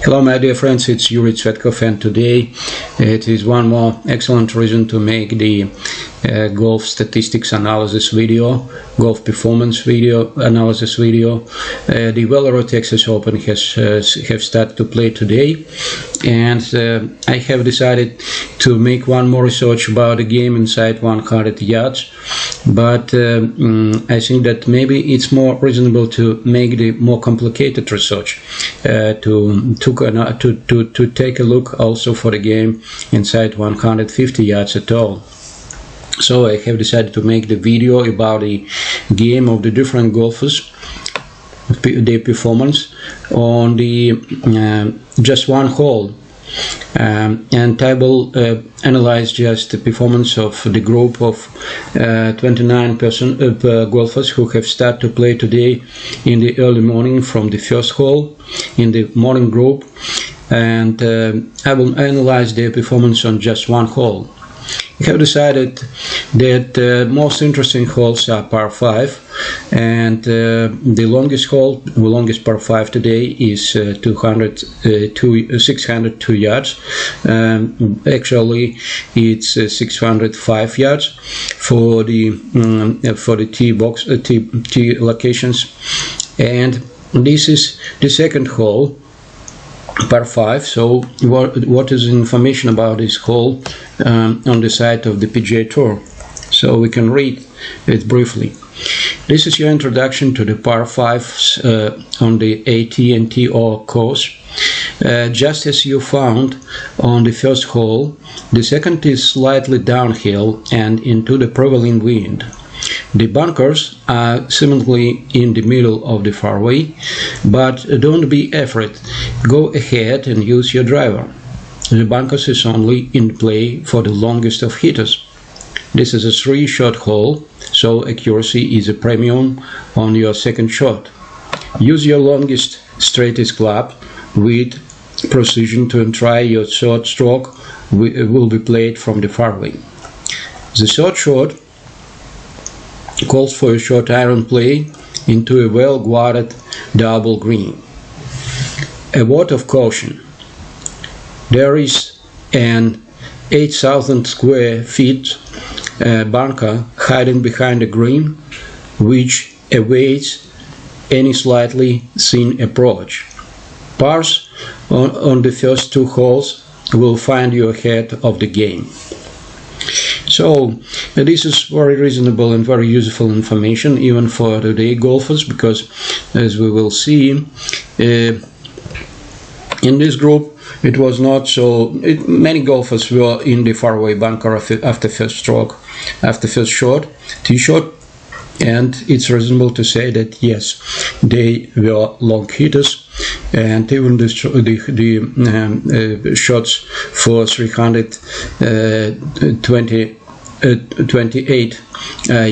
Hello my dear friends, it's Yuri Tsvetkov, and today it is one more excellent reason to make the golf statistics analysis video, golf performance video analysis video. The Valero Texas Open have started to play today, and I have decided to make one more research about the game inside 100 yards, but I think that maybe it's more reasonable to make the more complicated research, to take a look also for the game inside 150 yards at all. So I have decided to make the video about the game of the different golfers, their performance on the just one hole, and I will analyze just the performance of the group of 29 golfers who have started to play today in the early morning from the first hole in the morning group, and I will analyze their performance on just one hole. We have decided that most interesting holes are par 5, and the longest hole, the longest par 5 today is 602 yards. Actually, it's 605 yards for the tee box, tee locations, and this is the second hole, par 5. So what is information about this hole on the site of the PGA Tour? So we can read it briefly. This is your introduction to the par 5s on the AT&T course. Just as you found on the first hole, the second is slightly downhill and into the prevailing wind. The bunkers are seemingly in the middle of the fairway, but don't be afraid. Go ahead and use your driver. The bunkers is only in play for the longest of hitters. This is a 3-shot hole, so accuracy is a premium on your second shot. Use your longest straightest club with precision to try your third stroke will be played from the fairway. The third shot calls for a short iron play into a well-guarded double green. A word of caution: there is an 8,000 square feet bunker hiding behind the green, which awaits any slightly thin approach. Pars on the first 2 holes will find you ahead of the game. So this is very reasonable and very useful information even for today golfers, because as we will see in this group, it was not so many golfers were in the fairway bunker after first stroke, after first shot, tee shot, and it's reasonable to say that yes, they were long hitters, and even the shots for 328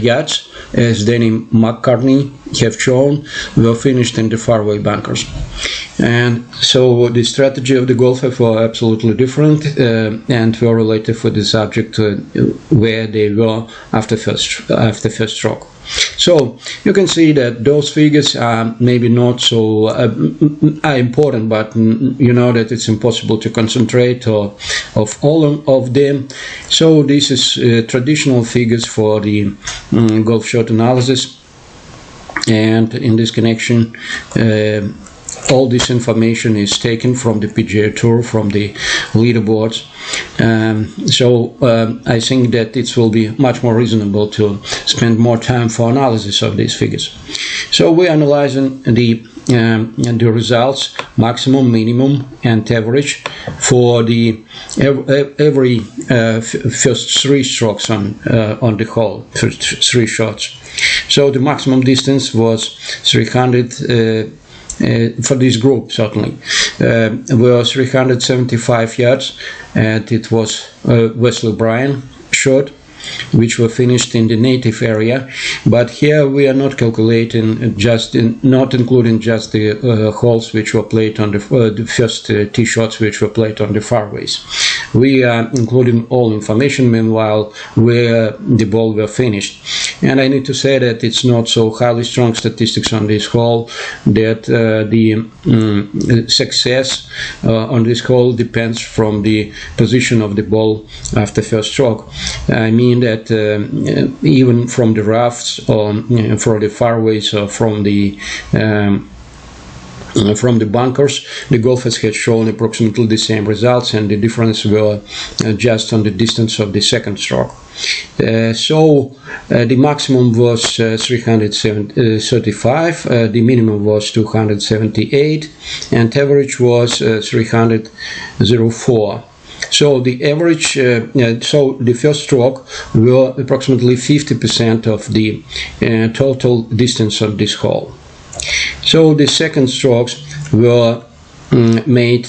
yards, as DENNY McCartney have shown, were finished in the fairway bunkers. And so the strategy of the golfer were absolutely different, and were related for the subject where they were after first stroke. So you can see that those figures are maybe not so are important, but you know that it's impossible to concentrate of all of them. So this is traditional figures for the golf shot analysis, and in this connection all this information is taken from the PGA Tour, from the leaderboards. So I think that it will be much more reasonable to spend more time for analysis of these figures. So we're analyzing the results, maximum, minimum, and average for the every first 3 strokes on the hole, first 3 shots. So the maximum distance was 300. For this group, certainly, were 375 yards, and it was WESLEY BRYAN shot, which were finished in the native area. But here we are not calculating not including just the holes which were played on the first tee shots which were played on the fairways. We are including all information meanwhile where the ball were finished. And I need to say that it's not so highly strong statistics on this hole, that the success on this hole depends from the position of the ball after first stroke. I mean that even from the roughs or from the fairways or from the bunkers, the golfers had shown approximately the same results, and the difference were just on the distance of the second stroke. So the maximum was 335, the minimum was 278, and average was 304. So the average, so the first stroke were approximately 50% of the total distance of this hole. So the second strokes were made,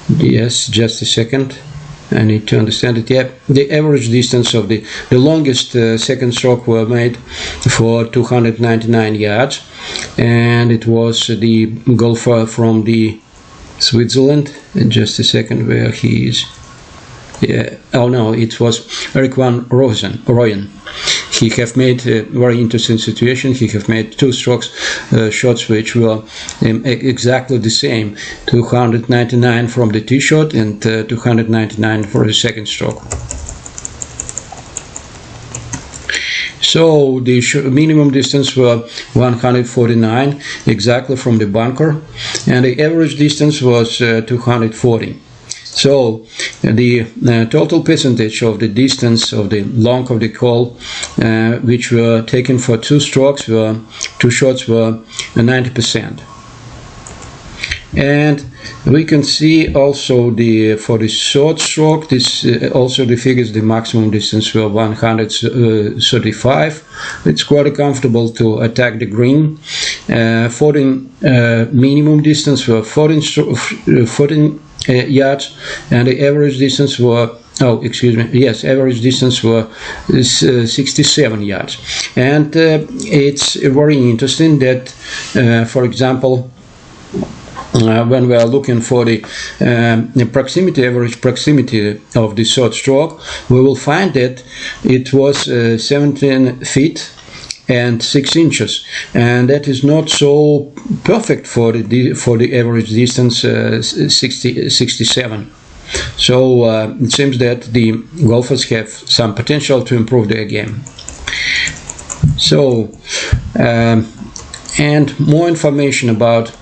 yes, just a second, I need to understand it. Yeah, the average distance of the longest second stroke were made for 299 yards, and it was the golfer from the Switzerland. Just a second, where he is. Yeah, oh no, it was Eric van Rooyen. He have made a very interesting situation. He have made two strokes, shots which were exactly the same, 299 from the tee shot and 299 for the second stroke. So the minimum distance were 149 exactly from the bunker, and the average distance was 240. So the total percentage of the distance of the long of the hole, which were taken for two shots were 90%. And we can see also for the short stroke, this also the figures, the maximum distance were 135. It's quite comfortable to attack the green. 14 minimum distance were 14 yards, and the average distance were, average distance were 67 yards. And it's very interesting that, for example, when we are looking for the average proximity of the short stroke, we will find that it was 17 feet and 6 inches, and that is not so perfect for the average distance, 67. So it seems that the golfers have some potential to improve their game. So and more information about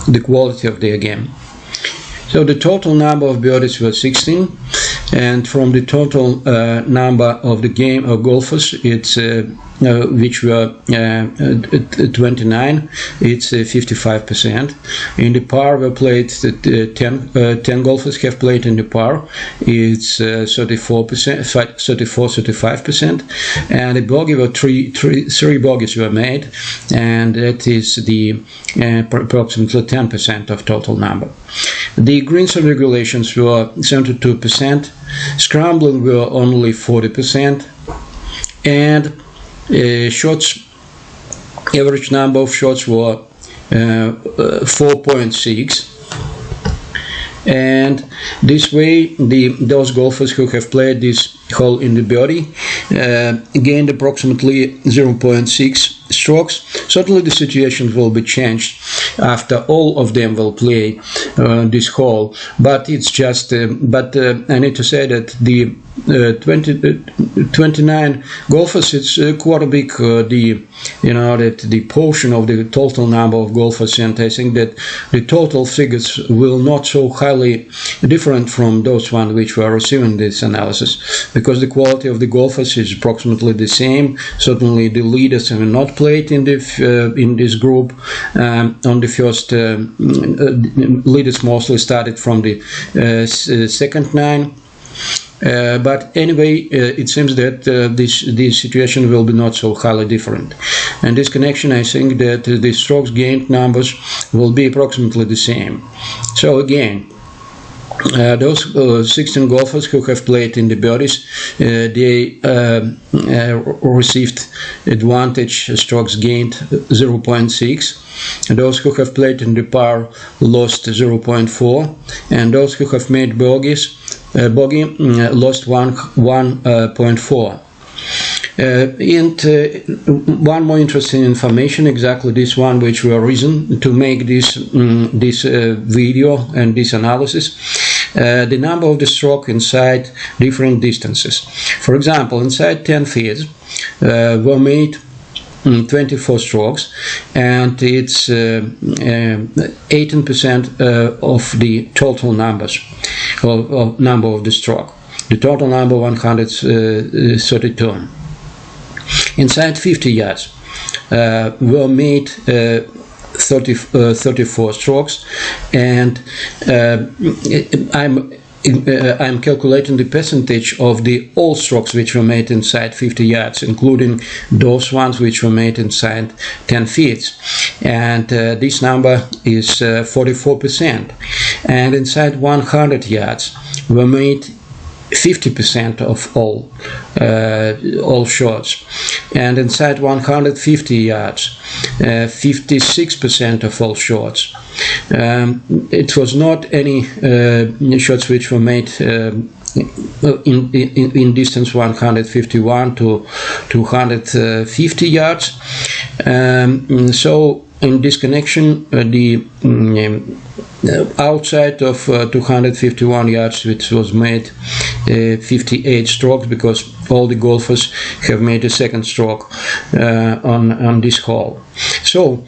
the quality of their game. So the total number of birdies were 16, and from the total number of the game of golfers, it's which were 29, it's 55%. In the par were played 10 golfers have played in the par, it's 34%, and the bogey were three bogeys were made, and that is the approximately 10% of total number. The greens and regulations were 72%, scrambling were only 40%, and shots, average number of shots were 4.6, and this way those golfers who have played this hole in the birdie gained approximately 0.6 strokes. Certainly the situation will be changed after all of them will play this hole, but it's just I need to say that the 29 golfers, it's quite a big the portion of the total number of golfers, and I think that the total figures will not so highly different from those ones which were receiving this analysis, because the quality of the golfers is approximately the same. Certainly the leaders have not played in this group. On the first, leaders mostly started from the second 9. But anyway, it seems that this situation will be not so highly different. And this connection, I think that the strokes gained numbers will be approximately the same. So again, those 16 golfers who have played in the birdies, they received advantage strokes gained 0.6. And those who have played in the par lost 0.4, and those who have made bogeys bogey lost 1.4. And one more interesting information, exactly this one, which were reason to make this video and this analysis. The number of the stroke inside different distances. For example, inside 10 feet were made 24 strokes, and it's 18% of the total numbers of number of the stroke. The total number 132. Inside 50 yards were made 34 strokes, and I'm calculating the percentage of the all strokes which were made inside 50 yards, including those ones which were made inside 10 feet. And this number is 44%. And inside 100 yards were made 50% of all shots, and inside 150 yards 56% of all shots. It was not any shots which were made in distance 151 to 250 yards. So in this connection, the outside of 251 yards, which was made 58 strokes, because all the golfers have made a second stroke on this hole. So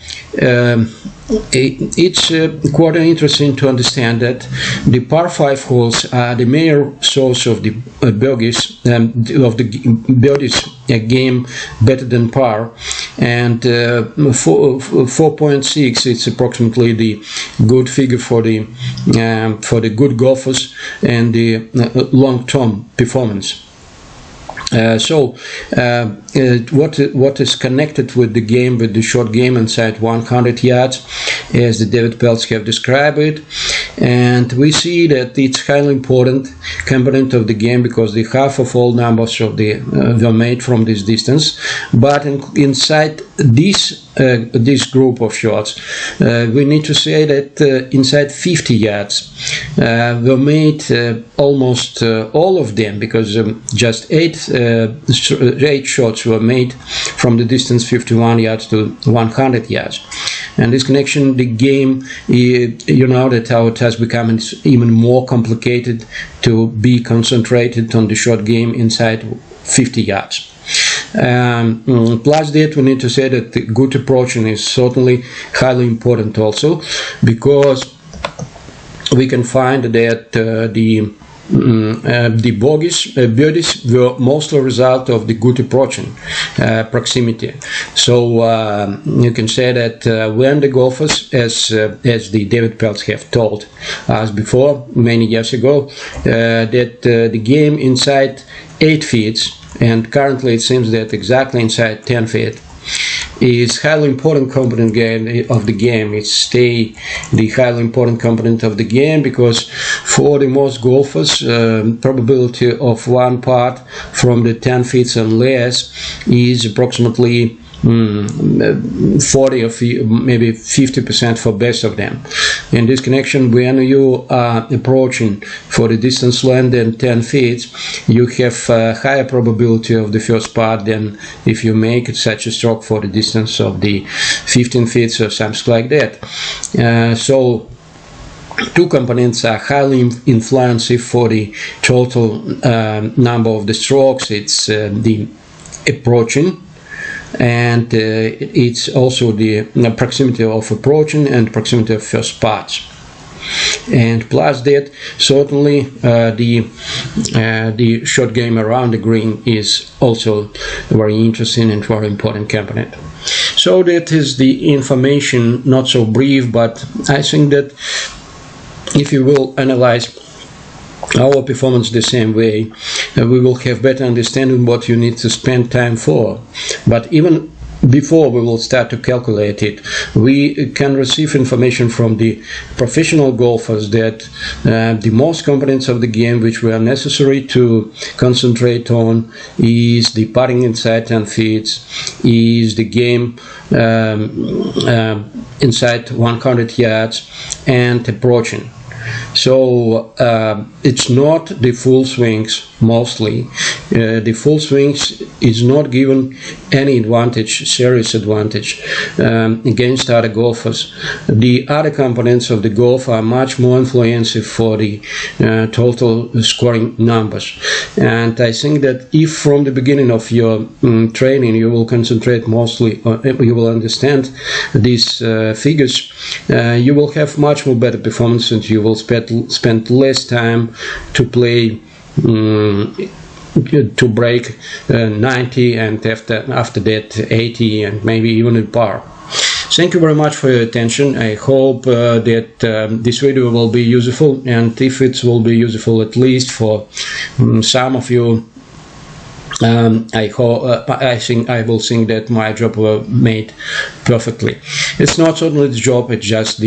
it's quite interesting to understand that the par 5 holes are the major source of the birdies, game better than par, and 4.6 it's approximately the good figure for the good golfers and the long-term performance. What is connected with the game, with the short game inside 100 yards, as the David Peltz have described it, and we see that it's highly important component of the game, because the half of all numbers of the were made from this distance. But inside this group of shots, we need to say that inside 50 yards were made almost all of them, because just 8 shots were made from the distance 51 yards to 100 yards. And this connection, the game, you know that how it has become even more complicated to be concentrated on the short game inside 50 yards. Plus that, we need to say that the good approaching is certainly highly important also, because we can find that the birdies were mostly a result of the good approaching proximity. So you can say that when the golfers, as the David Peltz have told us before many years ago, that the game inside 8 feet, and currently it seems that exactly inside 10 feet, is highly important component of the game. It's the highly important component of the game, because for the most golfers, probability of one putt from the 10 feet and less is approximately 40 or maybe 50% for best of them. In this connection, when you are approaching for the distance length than 10 feet, you have a higher probability of the first putt than if you make such a stroke for the distance of the 15 feet or something like that. So two components are highly influential for the total number of the strokes. It's the approaching, and it's also the proximity of approaching and proximity of first putts. And plus that, certainly the short game around the green is also very interesting and very important component. So that is the information, not so brief, but I think that if you will analyze our performance the same way, we will have better understanding what you need to spend time for. But even before we will start to calculate it, we can receive information from the professional golfers that the most components of the game which were necessary to concentrate on is the putting inside 10 feet, is the game inside 100 yards, and approaching. So it's not the full swings mostly. The full swings is not given any advantage, serious advantage against other golfers. The other components of the golf are much more influential for the total scoring numbers. And I think that if from the beginning of your training you will concentrate mostly, you will understand these figures, you will have much more better performance, and you will spend less time to play to break 90 and after that 80 and maybe even at par. Thank you very much for your attention. I hope that this video will be useful, and if it will be useful at least for some of you, I will think that my job was made perfectly. It's not only the job; it's just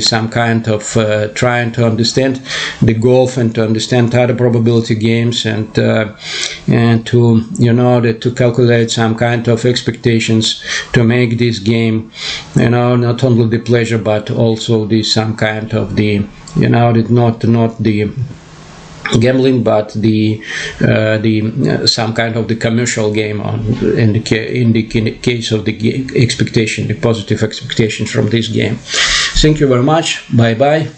some kind of trying to understand the golf and to understand other probability games, and to to calculate some kind of expectations to make this game, not only the pleasure but also some kind of the not the gambling, but some kind of the commercial game in the case of the expectation, the positive expectations from this game. Thank you very much. Bye bye.